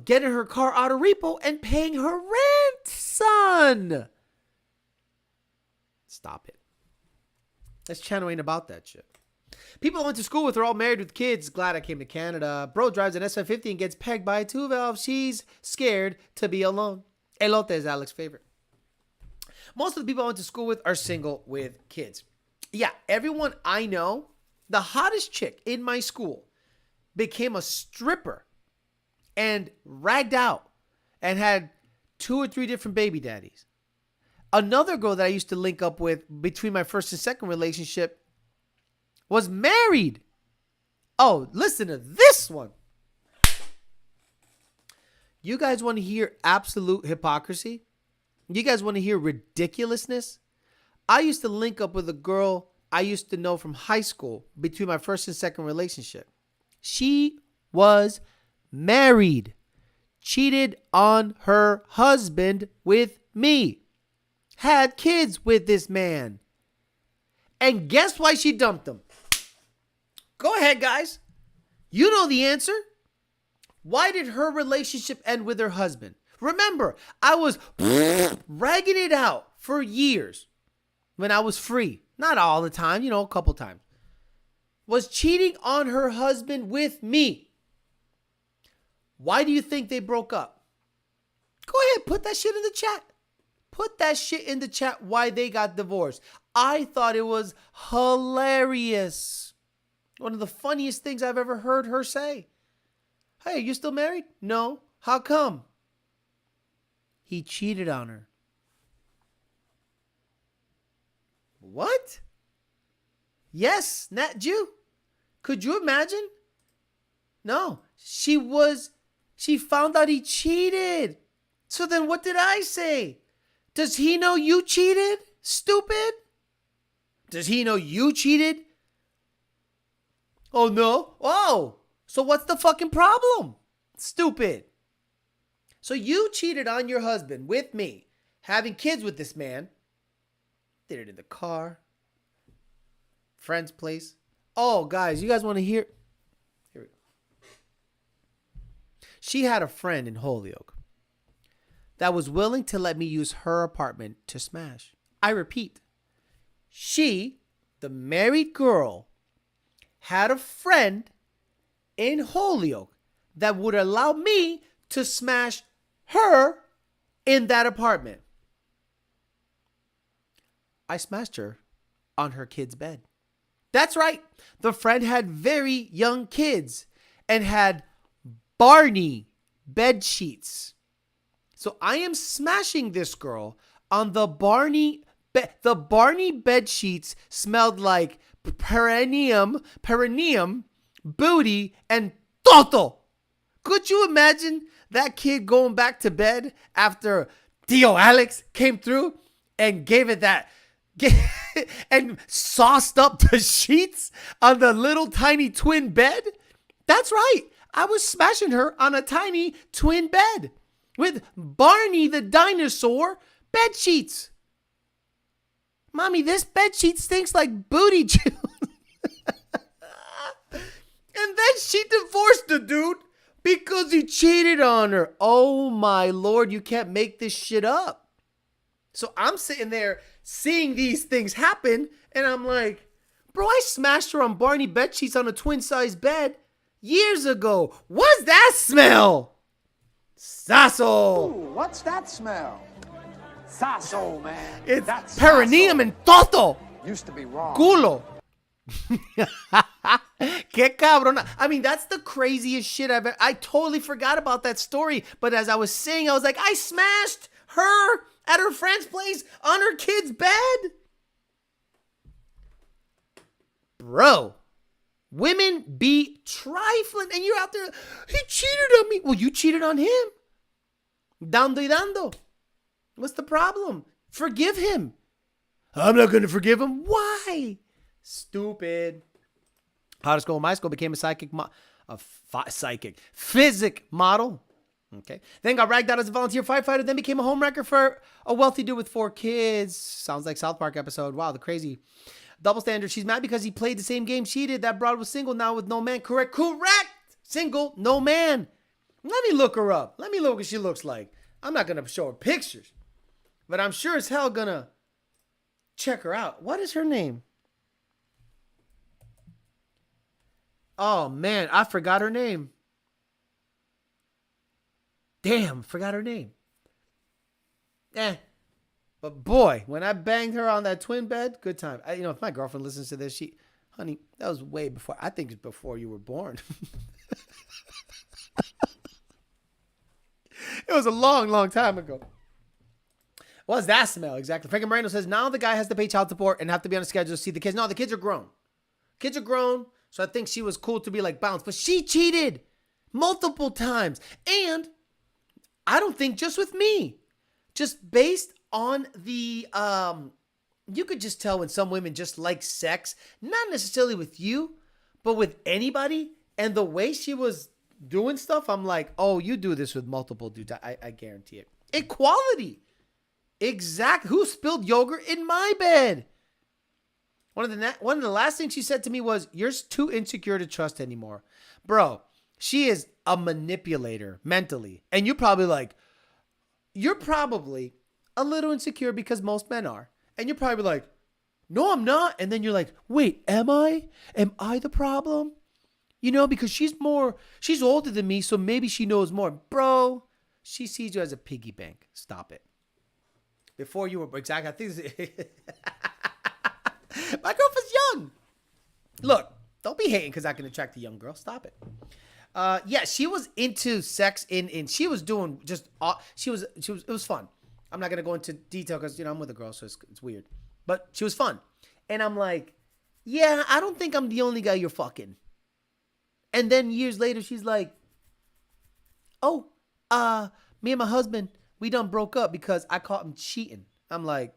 getting her car out of repo and paying her rent, son. Stop it. This channel ain't about that shit. People I went to school with are all married with kids. Glad I came to Canada. Bro drives an S550 and gets pegged by a 2-valve. She's scared to be alone. Elote is Alex's favorite. Most of the people I went to school with are single with kids. Yeah, everyone I know, the hottest chick in my school became a stripper and ragged out and had 2 or 3 different baby daddies. Another girl that I used to link up with between my first and second relationship was married. Oh, listen to this one. You guys want to hear absolute hypocrisy? You guys want to hear ridiculousness? I used to link up with a girl I used to know from high school between my first and second relationship. She was married, cheated on her husband with me, had kids with this man. And guess why she dumped him? Go ahead, guys. You know the answer. Why did her relationship end with her husband? Remember, I was ragging it out for years when I was free. Not all the time, a couple times. Was cheating on her husband with me. Why do you think they broke up? Go ahead, put that shit in the chat. Put that shit in the chat why they got divorced. I thought it was hilarious. One of the funniest things I've ever heard her say. Hey, are you still married? No. How come? He cheated on her. What? Yes, Nat Jew. Could you imagine? No. She found out he cheated. So then what did I say? Does he know you cheated? Stupid. Does he know you cheated? Oh, no. Oh, so what's the fucking problem? Stupid. So you cheated on your husband with me, having kids with this man. Did it in the car, friend's place. Oh, guys, you guys want to hear? Here we go. She had a friend in Holyoke that was willing to let me use her apartment to smash. I repeat, she, the married girl, had a friend in Holyoke that would allow me to smash her in that apartment. I smashed her on her kid's bed. That's right. The friend had very young kids and had Barney bed sheets. So I am smashing this girl on the Barney bed sheets smelled like perineum, booty, and toto. Could you imagine that kid going back to bed after Tio Alex came through and gave it that and sauced up the sheets on the little tiny twin bed? That's right. I was smashing her on a tiny twin bed with Barney the dinosaur bed sheets. Mommy, this bed sheet stinks like booty juice. And then she divorced the dude because he cheated on her. Oh my Lord, you can't make this shit up. So I'm sitting there seeing these things happen, and I'm like, bro, I smashed her on Barney bed sheets on a twin-size bed years ago. What's that smell? Sasso. Ooh, what's that smell? Sasso, man. It's That's perineum sasso. and toto. Used to be wrong. Culo. Que cabrona. I mean, that's the craziest shit I totally forgot about that story. But as I was saying, I was like, I smashed Her at her friend's place on her kid's bed? Bro, women be trifling and you're out there, he cheated on me. Well, you cheated on him. Dando y dando. What's the problem? Forgive him. I'm not going to forgive him. Why? Stupid. Hottest girl in my school became a physic model. Okay. Then got ragged out as a volunteer firefighter. Then became a homewrecker for a wealthy dude with 4 kids. Sounds like South Park episode. Wow, the crazy double standard. She's mad because he played the same game she did. That broad was single now with no man. Correct. Single, no man. Let me look her up. Let me look what she looks like. I'm not going to show her pictures, but I'm sure as hell going to check her out. What is her name? Oh, man, I forgot her name. Damn, forgot her name. But boy, when I banged her on that twin bed, good time. If my girlfriend listens to this, honey, that was way before. I think it's before you were born. It was a long, long time ago. What's that smell? Exactly. Frank Moreno says, now the guy has to pay child support and have to be on a schedule to see the kids. No, the kids are grown. Kids are grown. So I think she was cool to be like bounce. But she cheated multiple times. And I don't think just with me. Just based on the, you could just tell when some women just like sex. Not necessarily with you, but with anybody. And the way she was doing stuff, I'm like, oh, you do this with multiple dudes. I guarantee it. Equality. Exact. Who spilled yogurt in my bed? One of the last things she said to me was, you're too insecure to trust anymore. Bro, she is a manipulator mentally. And you're probably a little insecure because most men are. And you're probably like, no, I'm not. And then you're like, wait, am I? Am I the problem? Because she's older than me, so maybe she knows more. Bro, she sees you as a piggy bank. Stop it. Before you were, exactly, I think my girlfriend's young. Look, don't be hating because I can attract a young girl. Stop it. Yeah, she was into sex and she was doing it was fun. I'm not going to go into detail because, I'm with a girl, so it's weird. But she was fun. And I'm like, yeah, I don't think I'm the only guy you're fucking. And then years later, she's like, oh, me and my husband, we done broke up because I caught him cheating. I'm like,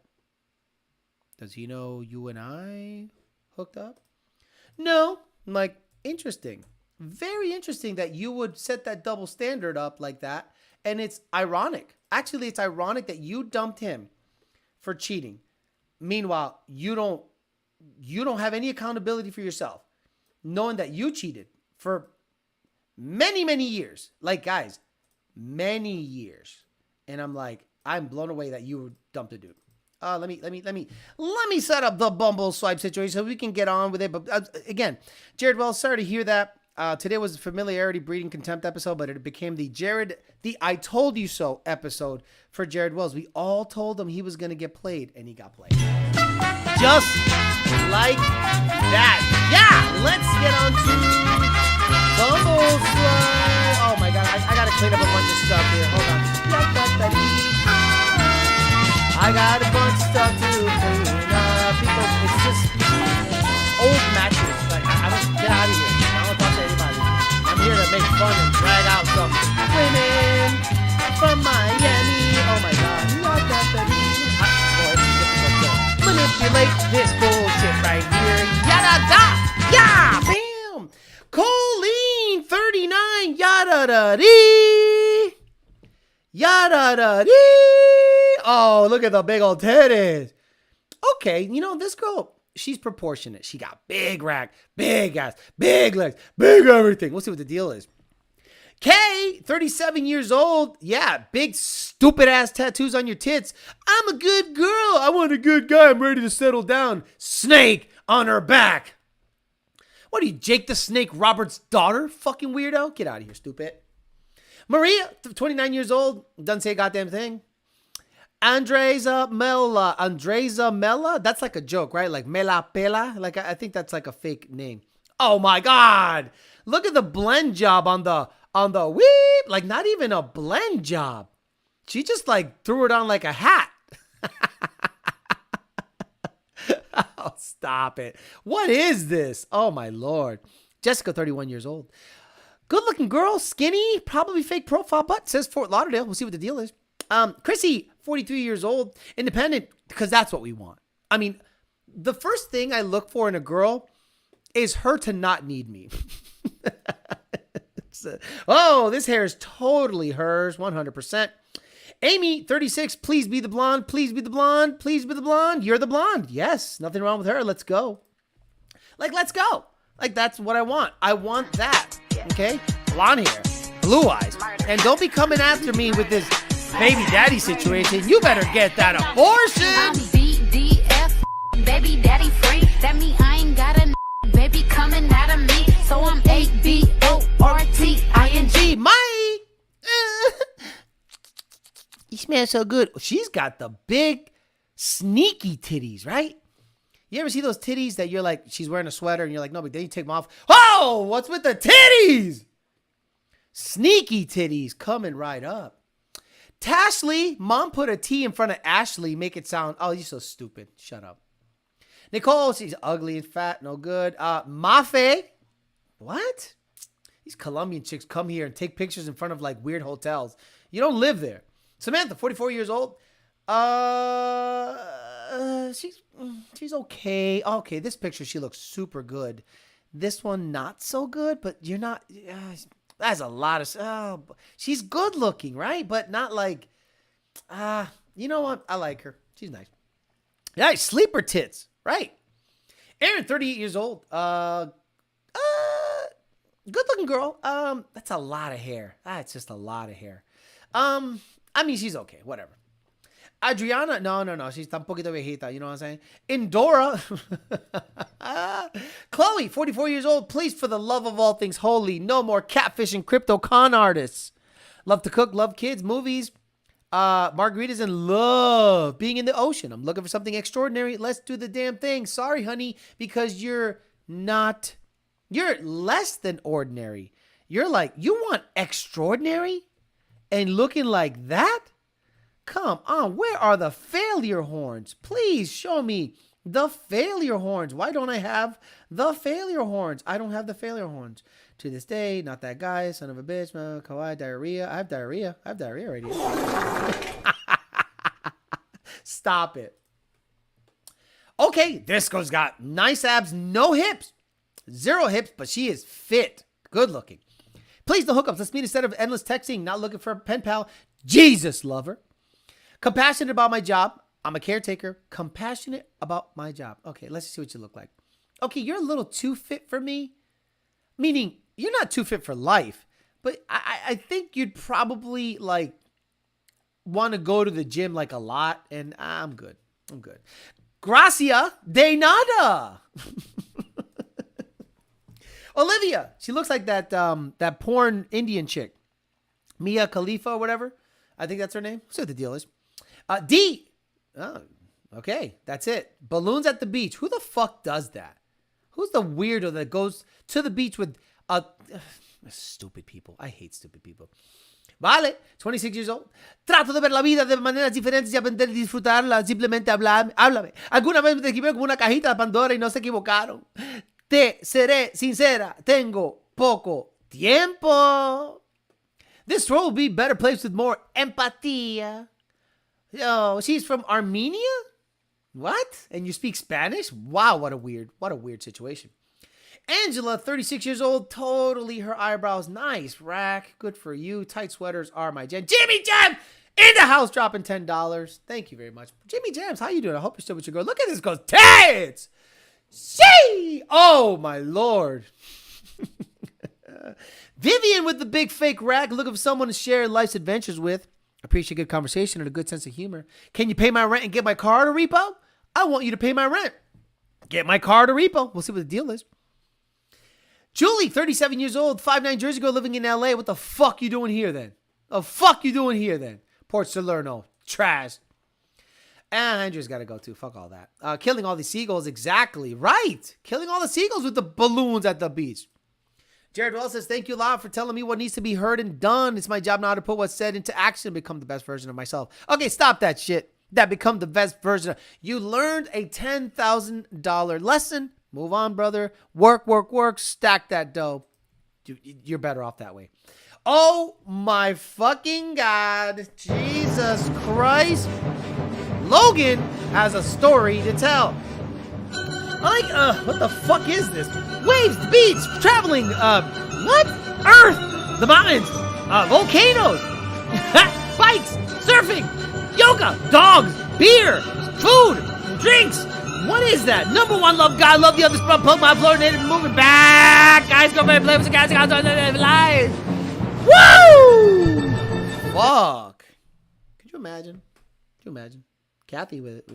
does he know you and I hooked up? No. I'm like, interesting. Very interesting that you would set that double standard up like that. And it's ironic. Actually, it's ironic that you dumped him for cheating. Meanwhile, you don't have any accountability for yourself, knowing that you cheated for many, many years. Like, guys, many years. And I'm like, I'm blown away that you dumped a dude. Let me set up the Bumble swipe situation so we can get on with it. But again, Jared Wells, sorry to hear that. Today was a familiarity breeding contempt episode, but it became the I told you so episode for Jared Wells. We all told him he was going to get played, and he got played. Just like that. Yeah, let's get on to Bumble swipe. Oh my God, I got to clean up a bunch of stuff here. Hold on. I got a bunch of stuff to clean up because it's just old matches. Like, I don't get out of here. I don't talk to anybody. I'm here to make fun and drag out some women from Miami. Oh my God. Manipulate this bullshit right here. Yada da. Yeah. Bam. Colleen 39. Yada da dee. Yada da dee. Oh, look at the big old titties. Okay, this girl, she's proportionate. She got big rack, big ass, big legs, big everything. We'll see what the deal is. Kay, 37 years old. Yeah, big stupid ass tattoos on your tits. I'm a good girl. I want a good guy. I'm ready to settle down. Snake on her back. What are you, Jake the Snake Roberts' daughter? Fucking weirdo. Get out of here, stupid. Maria, 29 years old. Doesn't say a goddamn thing. Andresa Mella. That's like a joke, right? Like Mela Pela. Like, I think that's like a fake name. Oh my God. Look at the blend job on the weep. Like, not even a blend job. She just like threw it on like a hat. Oh, stop it. What is this? Oh, my Lord. Jessica, 31 years old. Good looking girl, skinny, probably fake profile, but says Fort Lauderdale. We'll see what the deal is. Chrissy, 43 years old, independent, because that's what we want. I mean, the first thing I look for in a girl is her to not need me. Oh, this hair is totally hers, 100%. Amy, 36, please be the blonde, please be the blonde, please be the blonde. You're the blonde. Yes, nothing wrong with her. Let's go. Like, let's go. Like, that's what I want. I want that. Okay? Blonde hair, blue eyes. And don't be coming after me with this baby daddy situation. You better get that abortion. I'm BDF, baby daddy free. That mean I ain't got a baby coming out of me. So I'm ABORTING. Mike. You smell so good. She's got the big, sneaky titties, right? You ever see those titties that you're like, she's wearing a sweater and you're like, no, but then you take them off. Oh, what's with the titties? Sneaky titties coming right up. Tashley, mom put a T in front of Ashley, make it sound, oh, you're so stupid. Shut up. Nicole, she's ugly and fat, no good. Mafe, what? These Colombian chicks come here and take pictures in front of like weird hotels. You don't live there. Samantha, 44 years old. She's okay. Okay, this picture, she looks super good. This one, not so good, but you're not, that's a lot of, she's good looking, right? But not like, you know what? I like her. She's nice. Yeah, sleeper tits, right? Aaron, 38 years old. Good looking girl. That's a lot of hair. That's just a lot of hair. I mean, she's okay, whatever. Adriana, no, she's tan poquito viejita, you know what I'm saying? Indora, Chloe, 44 years old, please, for the love of all things holy, no more catfish and crypto con artists. Love to cook, love kids, movies, margaritas, and love being in the ocean. I'm looking for something extraordinary. Let's do the damn thing. Sorry, honey, because you're less than ordinary. You're like, you want extraordinary and looking like that? Come on, where are the failure horns? Please show me the failure horns. Why don't I have the failure horns? I don't have the failure horns. To this day, not that guy, son of a bitch, man, kawaii, diarrhea. I have diarrhea right here. Stop it. Okay, this girl's got nice abs, no hips. 0 hips, but she is fit. Good looking. Please, no hookups. Let's meet instead of endless texting. Not looking for a pen pal. Jesus lover. Compassionate about my job. I'm a caretaker. Compassionate about my job. Okay, let's see what you look like. Okay, you're a little too fit for me. Meaning, you're not too fit for life. But I think you'd probably, like, want to go to the gym, like, a lot. And I'm good. Gracia de nada. Olivia. She looks like that porn Indian chick. Mia Khalifa or whatever. I think that's her name. See what the deal is. D. Oh, okay. That's it. Balloons at the beach. Who the fuck does that? Who's the weirdo that goes to the beach with stupid people? I hate stupid people. Vale, 26 years old. Trato de ver la vida de maneras diferentes y aprender a disfrutarla. Simplemente háblame. Alguna vez me equivoqué con una cajita de Pandora y no se equivocaron. Te seré sincera. Tengo poco tiempo. This world will be a better place with more empatía. Oh, she's from Armenia? What? And you speak Spanish? Wow, what a weird situation. Angela, 36 years old, totally her eyebrows. Nice rack. Good for you. Tight sweaters are my jam. Jimmy Jam in the house dropping $10. Thank you very much. Jimmy Jams, how you doing? I hope you're still with your girl. Look at this girl's tits. See? Oh, my Lord. Vivian with the big fake rack, looking for someone to share life's adventures with. Appreciate good conversation and a good sense of humor. Can you pay my rent and get my car to repo? I want you to pay my rent. Get my car to repo. We'll see what the deal is. Julie, 37 years old, 5'9" Jersey girl living in LA. What the fuck you doing here then? Port Salerno. Trash. And Andrew's got to go too. Fuck all that. Killing all the seagulls. Exactly. Right. Killing all the seagulls with the balloons at the beach. Jared Wells says, thank you a lot for telling me what needs to be heard and done. It's my job now to put what's said into action and become the best version of myself. Okay, stop that shit. That become the best version. You learned a $10,000 lesson. Move on, brother. Work. Stack that dough. You're better off that way. Oh my fucking God. Jesus Christ. Logan has a story to tell. What the fuck is this? Waves, the beach, traveling, what? Earth, the mountains, volcanoes, bikes, surfing, yoga, dogs, beer, food, drinks. What is that? Number one, love God, love the other, scrub, poke my floor, native, moving back. Guys, go play with the guys, live. Woo! Fuck. Could you imagine? Kathy with it,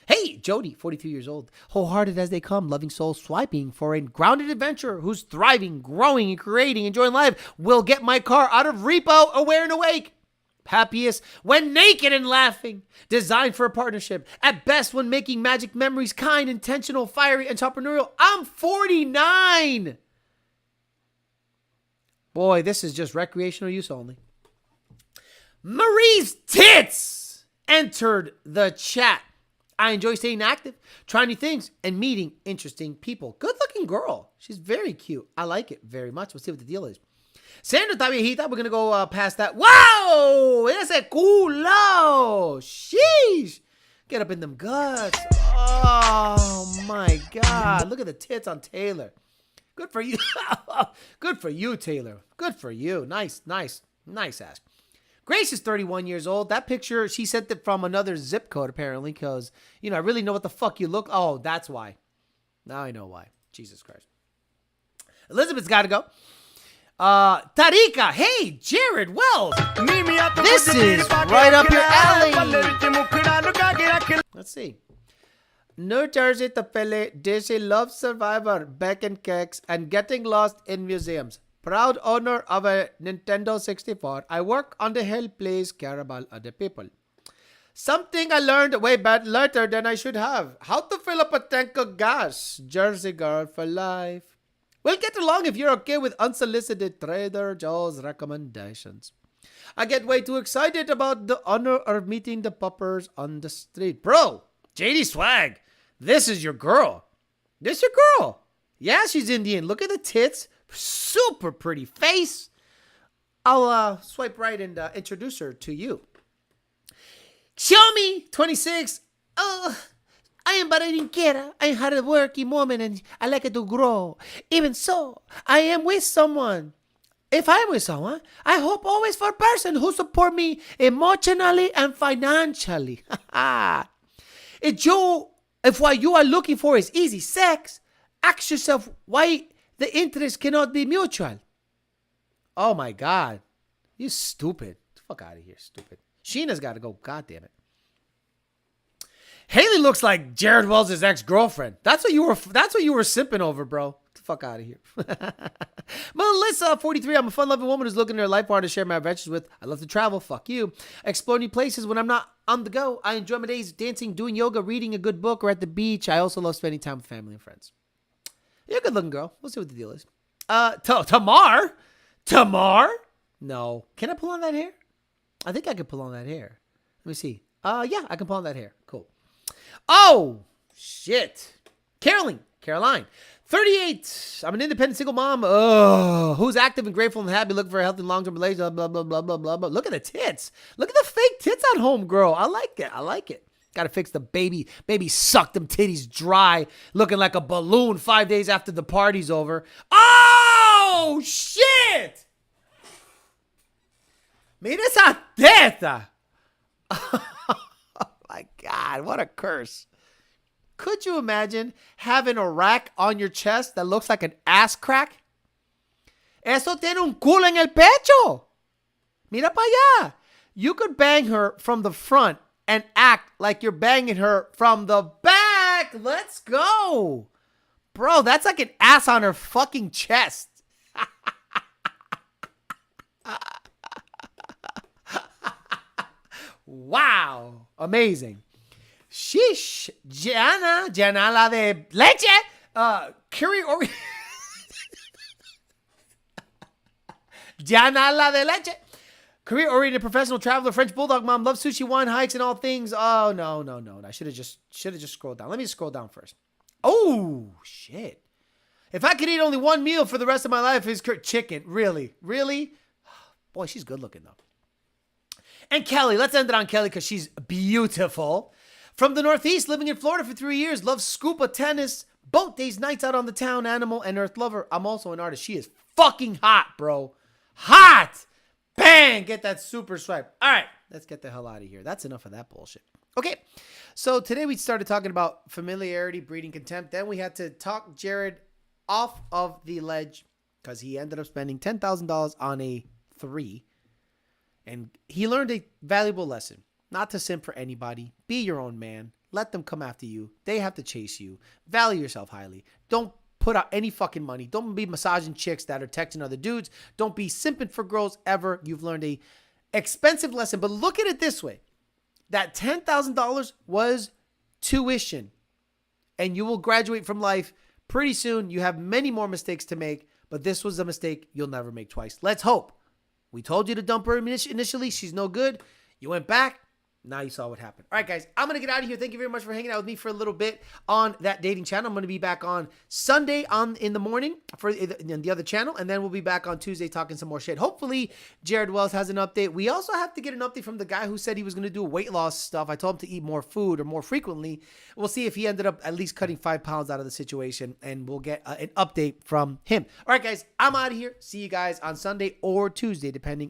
Hey, Jody, 42 years old, wholehearted as they come, loving soul, swiping for a grounded adventurer who's thriving, growing, and creating, enjoying life, will get my car out of repo, aware and awake. Happiest when naked and laughing. Designed for a partnership. At best when making magic memories, kind, intentional, fiery, entrepreneurial. I'm 49. Boy, this is just recreational use only. Marie's tits entered the chat. I enjoy staying active, trying new things, and meeting interesting people. Good looking girl. She's very cute. I like it very much. We'll see what the deal is. Sandra está viejita. We're going to go past that. Wow! Ese culo! Sheesh! Get up in them guts. Oh, my God. Look at the tits on Taylor. Good for you. Good for you, Taylor. Good for you. Nice ass. Grace is 31 years old. That picture, she sent it from another zip code, apparently, because, I really know what the fuck you look. Oh, that's why. Now I know why. Jesus Christ. Elizabeth's got to go. Tarika. Hey, Jared Wells. This is right up your alley. Let's see. New Jersey Tapele, Daisy loves Survivor, back and cakes, and getting lost in museums. Proud owner of a Nintendo 64, I work on the hill, please care about other people. Something I learned way back later than I should have. How to fill up a tank of gas. Jersey girl for life. We'll get along if you're okay with unsolicited Trader Joe's recommendations. I get way too excited about the honor of meeting the puppers on the street. Bro, JD Swag, this is your girl. This your girl. Yeah, she's Indian. Look at the tits. Super pretty face. I'll swipe right and introduce her to you. Xiaomi 26. I am barranquera. I am hard-working woman and I like it to grow. Even so, I am with someone. If I am with someone, I hope always for a person who support me emotionally and financially. If what you are looking for is easy sex, ask yourself why the interest cannot be mutual. Oh my God. You stupid. Get the fuck out of here, stupid. Sheena's got to go. God damn it. Haley looks like Jared Wells' ex-girlfriend. That's what you were simping over, bro. Get the fuck out of here. Melissa, 43. I'm a fun-loving woman who's looking for a life partner to share my adventures with. I love to travel. Fuck you. Explore new places when I'm not on the go. I enjoy my days dancing, doing yoga, reading a good book, or at the beach. I also love spending time with family and friends. You're a good-looking girl. We'll see what the deal is. Tamar? No. Can I pull on that hair? I think I can pull on that hair. Let me see. Yeah, I can pull on that hair. Cool. Oh, shit. Caroline, 38. I'm an independent single mom. Who's active and grateful and happy, looking for a healthy long-term relationship, blah, blah, blah, blah, blah, blah. Look at the tits. Look at the fake tits on home, girl. I like it. Got to fix the baby. Baby suck them titties dry, looking like a balloon 5 days after the party's over. Oh, shit. Mira esa teta. Oh, my God. What a curse. Could you imagine having a rack on your chest that looks like an ass crack? Eso tiene un culo en el pecho. Mira pa allá. You could bang her from the front and act like you're banging her from the back. Let's go. Bro, that's like an ass on her fucking chest. Wow. Amazing. Sheesh. Gianna la de leche. Curie Jana la de leche. Career-oriented professional traveler, French bulldog mom, loves sushi, wine, hikes, and all things. Oh, no. I should have just scrolled down. Let me scroll down first. Oh, shit. If I could eat only one meal for the rest of my life, it's chicken. Really? Boy, she's good looking, though. And Kelly, let's end it on Kelly because she's beautiful. From the Northeast, living in Florida for 3 years, loves scuba, tennis, boat days, nights out on the town, animal, and earth lover. I'm also an artist. She is fucking hot, bro. Hot! Bang! Get that super swipe. All right, let's get the hell out of here. That's enough of that bullshit. Okay, so today we started talking about familiarity, breeding contempt. Then we had to talk Jared off of the ledge because he ended up spending $10,000 on a 3. And he learned a valuable lesson. Not to simp for anybody. Be your own man. Let them come after you. They have to chase you. Value yourself highly. Don't put out any fucking money. Don't be massaging chicks that are texting other dudes. Don't be simping for girls ever. You've learned a expensive lesson. But look at it this way. That $10,000 was tuition. And you will graduate from life pretty soon. You have many more mistakes to make. But this was a mistake you'll never make twice. Let's hope. We told you to dump her initially. She's no good. You went back. Now you saw what happened. All right, guys, I'm going to get out of here. Thank you very much for hanging out with me for a little bit on that dating channel. I'm going to be back on Sunday in the morning for the other channel, and then we'll be back on Tuesday talking some more shit. Hopefully, Jared Wells has an update. We also have to get an update from the guy who said he was going to do weight loss stuff. I told him to eat more food or more frequently. We'll see if he ended up at least cutting 5 pounds out of the situation, and we'll get an update from him. All right, guys, I'm out of here. See you guys on Sunday or Tuesday, depending